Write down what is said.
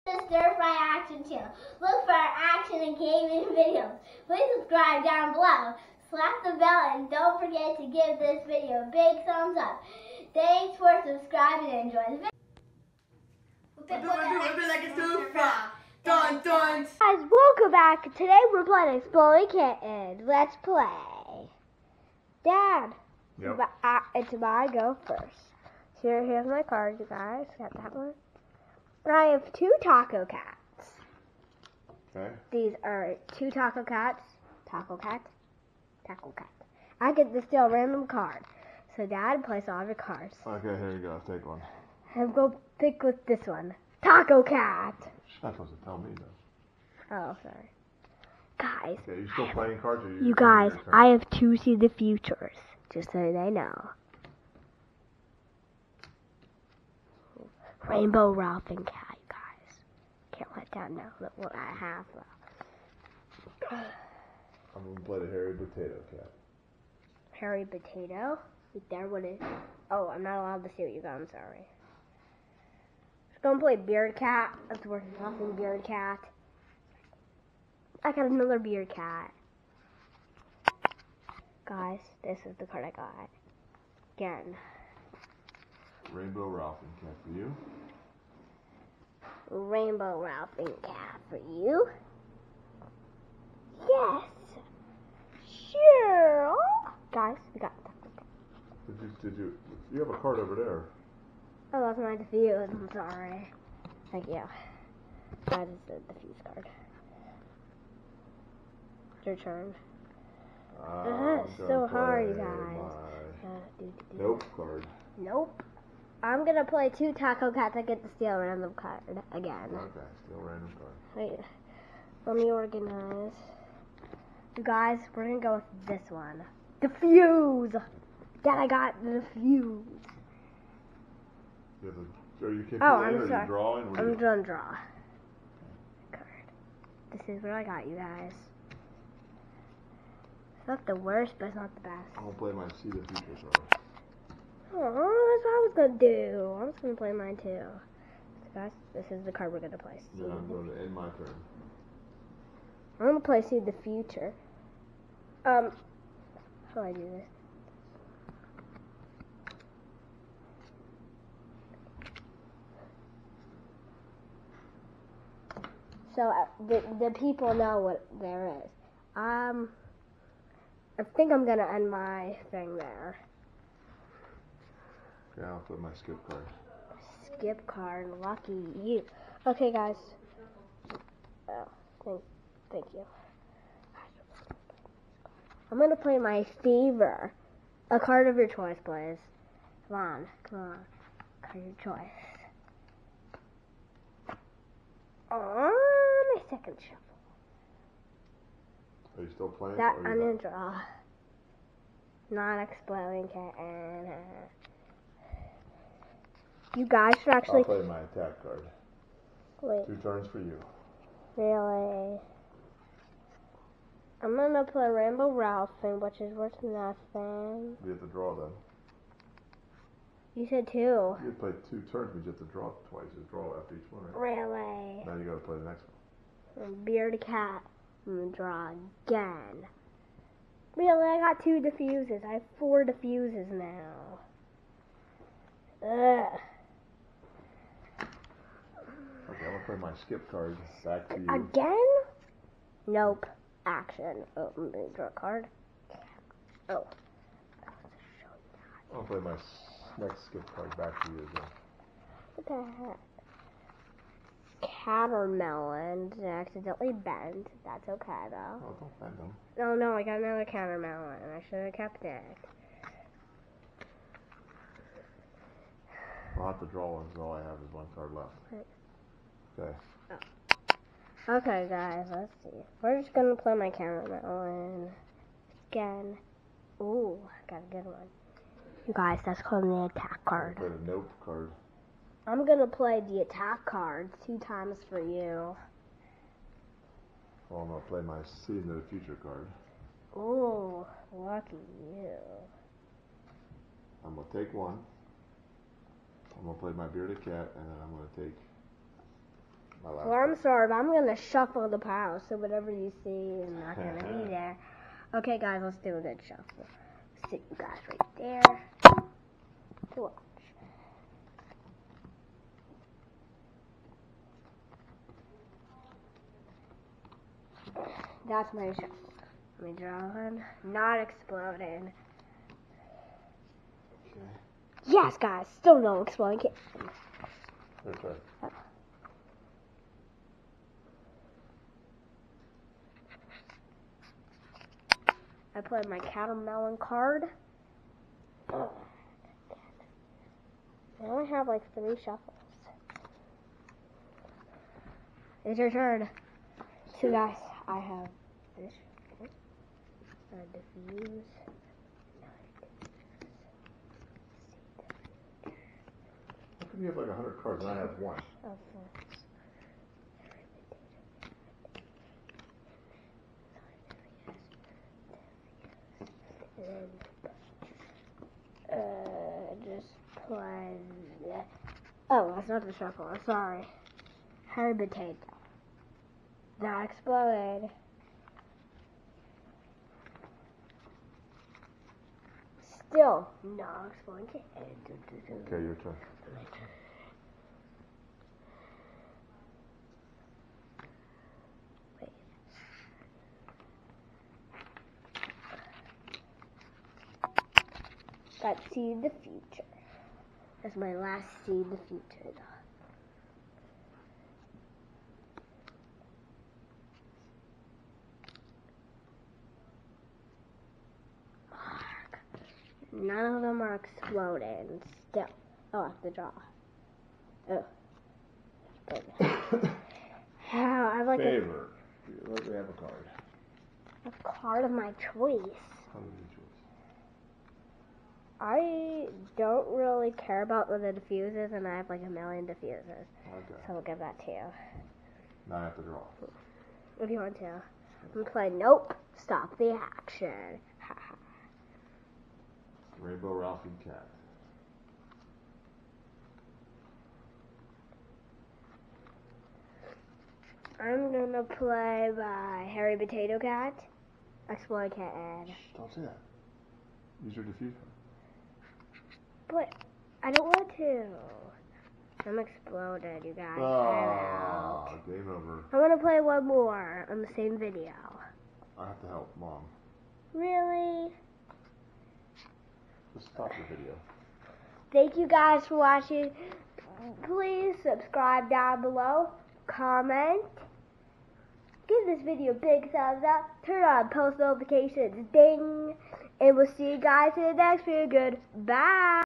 Stir Fry Action channel. Look for our action and gaming videos. Please subscribe down below. Slap the bell and don't forget to give this video a big thumbs up. Thanks for subscribing and enjoy the video. Dun dun! Guys, welcome back. Today we're playing Exploding Kittens. Let's play. Dad, Yep. it's my go first. Here's my card, you guys. Got that one. I have 2 taco cats. Okay. These are 2 taco cats. Taco cat. Taco cat. I get to steal a random card. So Dad, place all your cards. Okay, here you go. Take one. And go pick with this one. Taco cat. She's not supposed to tell me though. Oh, sorry. Guys. Okay, you still playing cards or You guys, I have 2 see the futures. Just so they know. Rainbow Ralph and Cat, you guys. Can't let that know that what I have. I'm gonna play the hairy potato cat. Hairy potato? Right there, what is? Oh, I'm not allowed to see what you got. I'm sorry. Just gonna play beard cat. That's worth nothing. Beard cat. I got another beard cat. Guys, this is the card I got. Again. Rainbow Ralph and cat for you. Rainbow Ralph and Cat for you. Yes. Sure. Guys, we got that. Did you have a card over there? Oh, that's my diffuse. I'm sorry. Thank you. That is the diffuse card. Your turn. It's so hard, you guys. Nope card. Nope. I'm gonna play 2 taco cats. I get to steal a random card again. Okay, still random card. Wait, let me organize. You guys, we're gonna go with this one. Diffuse! Dad, I got the diffuse. Are you kicking Oh, in I'm or are sorry. you drawing? I'm gonna draw. Card. This is what I got, you guys. It's not the worst, but it's not the best. I'm gonna play my See the Future, sorry. Oh, that's what I was gonna do. I was gonna play mine too. So guys, this is the card we're gonna play. Then I'm going to end my turn. I'm gonna play See the Future. How do I do this? So the people know what there is. I think I'm gonna end my thing there. Yeah, I'll put my skip card. Skip card, lucky you. Okay, guys. Oh, thank you. I'm gonna play my favor. A card of your choice, please. Come on. Card of your choice. My second shuffle. Are you still playing? That I'm gonna draw. Non-exploding cat. You guys should actually. I'll play my attack card. Wait. 2 turns for you. Really? I'm gonna play Rainbow Ralph thing, which is worth nothing. You have to draw then. You said 2. You have to play 2 turns, but you have to draw twice. You draw after each one, right? Really? Now you gotta play the next one. Beard cat. I'm gonna draw again. Really? I got 2 diffuses. I have 4 diffuses now. Ugh. Okay, I'm gonna play my skip card back to you. Again? Nope. Action. Oh, I'm gonna draw a card. Oh. I'll play my next skip card back to you again. What the heck? Catermelon accidentally bent. That's okay though. Oh, don't bend them. No, I got another catermelon. I should have kept it. I'll have to draw one, so all I have is 1 card left. Right. Okay. Okay, guys, let's see. We're just gonna play my catermelon again. Ooh, I got a good one. You guys, that's called the attack card. I'll play the Nope card. I'm gonna play the attack card 2 times for you. Well, I'm gonna play my See into the Future card. Ooh, lucky you. I'm gonna take 1. I'm gonna play my bearded cat, and then I'm gonna take My last Well, I'm one. sorry, but I'm gonna shuffle the piles, so whatever you see is not gonna be there. Okay, guys, let's do a good shuffle. Sit you guys right there to watch. That's my shuffle. Let me draw one. Not exploding. Okay. Yes, guys, still no exploding kitten. Your turn. I played my catermelon card. I only have like 3 shuffles. It's your turn. So guys, I have this diffuse. How come you have like 100 cards and I have 1? Just play. Oh, that's not the shuffle. I'm sorry. Harry potato. That exploded. Still no exploding. Okay, your turn. Wait. Got see the future. That's my last see the future. None of them are exploding. Still. Oh, I have to draw. Oh. I like Favor. Let me have a card. a card of my choice. How many choice? I don't really care about the diffuses, and I have like a million diffuses. Okay. So I'll give that to you. Now I have to draw. If you want to. I'm gonna play nope. Stop the action. Rainbow Ralphie Cat. I'm gonna play by Harry Potato Cat. Explode Cat. Don't say that. Use your diffuser. But I don't want to. I'm exploded, you guys. I'm out. Game over. I'm gonna play one more on the same video. I have to help Mom. Really? Just stop the video. Thank you guys for watching. Please subscribe down below. Comment. Give this video a big thumbs up. Turn on post notifications. Ding. And we'll see you guys in the next video. Goodbye.